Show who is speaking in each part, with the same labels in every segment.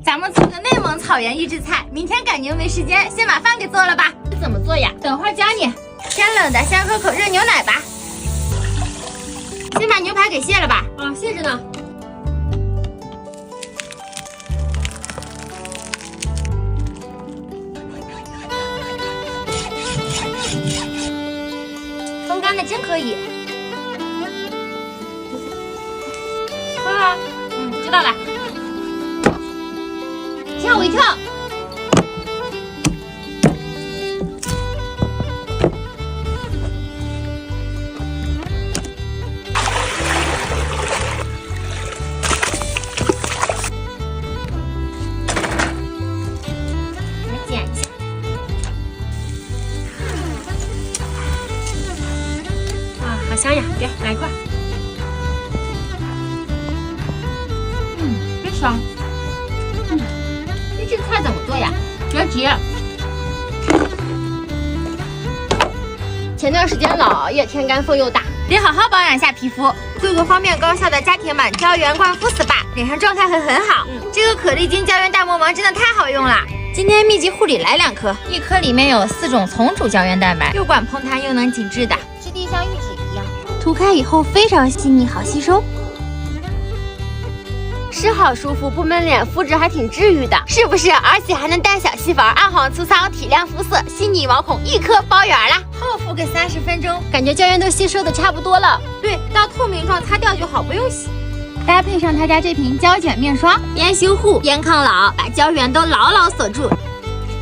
Speaker 1: 咱们做个内蒙草原预制菜，明天赶牛没时间，先把饭给做了吧。怎么做呀？等会儿教你。先冷的先喝口热牛奶吧。先把牛排给卸了吧。
Speaker 2: 啊，卸着呢。
Speaker 1: 风干的真可以。
Speaker 2: 喝啊。
Speaker 1: 知道了。吓我一跳。剪一下。
Speaker 2: 啊，好香呀！别来一块。
Speaker 1: 真香。预制菜怎么做呀？别急。
Speaker 2: 前段时间老熬夜，天干风又大，
Speaker 1: 得好好保养一下皮肤。做个方便高效的家庭版胶原焕肤 SPA， 脸上状态会很好。这个可丽金胶原大魔王真的太好用了。今天秘籍护理来2颗，一颗里面有4种从主胶原蛋白，又管蓬弹又能紧致的，质地像玉纸一样，涂开以后非常细腻，好吸收。
Speaker 2: 是好舒服，不闷脸，肤质还挺治愈的，
Speaker 1: 是不是？而且还能淡小细粉，暗黄粗糙，提亮肤色，细腻毛孔一颗包圆啦。厚敷个30分钟，
Speaker 2: 感觉胶原都吸收的差不多了。
Speaker 1: 对，到透明状擦掉就好，不用洗。搭配上他家这瓶胶卷面霜，边修护边抗老，把胶原都牢牢锁住，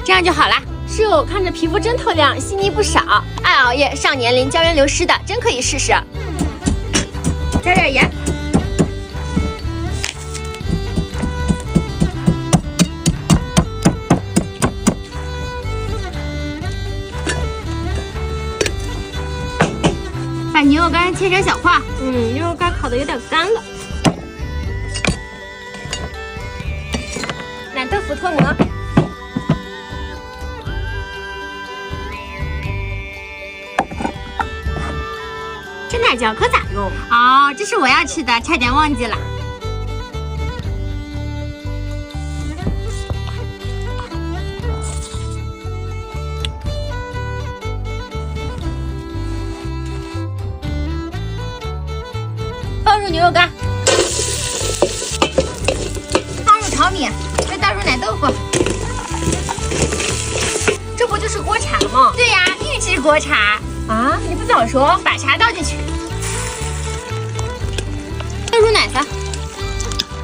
Speaker 1: 这样就好啦。
Speaker 2: 是哦，看着皮肤真透亮，细腻不少。
Speaker 1: 爱熬夜、上年龄、胶原流失的，真可以试试。加点盐。把牛肉干切成小块。
Speaker 2: 牛肉干烤的有点干了。
Speaker 1: 奶豆腐脱模。这奶胶可咋用？哦，这是我要吃的，差点忘记了。放入牛肉干，放入炒米，再倒入奶豆腐。这不就是锅茶吗？对呀，预制锅茶
Speaker 2: 啊！你不早说，
Speaker 1: 把茶倒进去，倒入奶粉，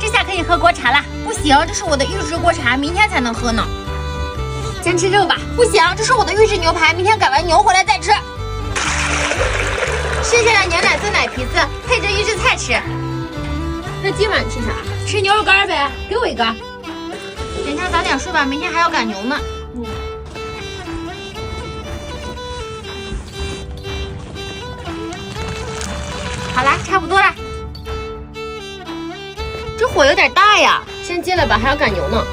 Speaker 1: 这下可以喝锅茶了。不行，这是我的预制锅茶，明天才能喝呢。先吃肉吧。不行，这是我的预制牛排，明天改完牛回来再吃。剩下的牛奶做奶皮子，配着预制菜吃。
Speaker 2: 那今晚吃啥？
Speaker 1: 吃牛肉干呗，给我一个。等一下早点睡吧，明天还要赶牛呢。好啦，差不多了。这火有点大呀，
Speaker 2: 先接了吧，还要赶牛呢。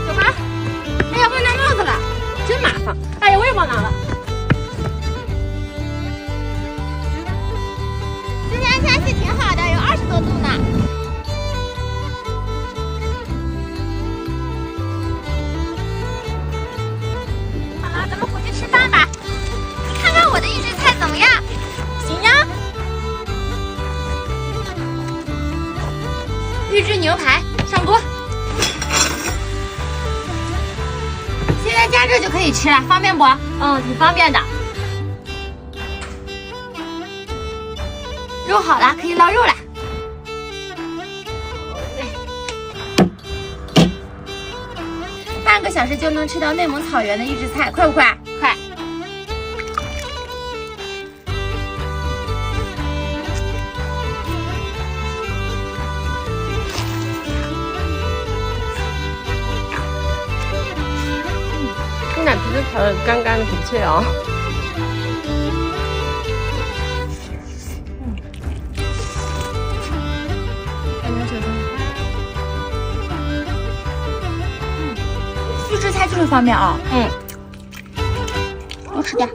Speaker 1: 走吧。哎呀，忘拿帽子了，
Speaker 2: 真麻烦。哎呀，我也忘拿了。
Speaker 1: 今天天气挺好的，有20多度呢。好了，咱们回去吃饭吧。你看看我的预制菜怎么样？行呀。预制牛排上锅。现在加热就可以吃了，方便不？
Speaker 2: 挺方便的。
Speaker 1: 肉好了，可以捞肉了。半个小时就能吃到内蒙草原的预制菜，快不快？快。
Speaker 2: 这奶皮子烤的干干的，挺脆哦。
Speaker 1: 预制菜就是方便啊。多吃点。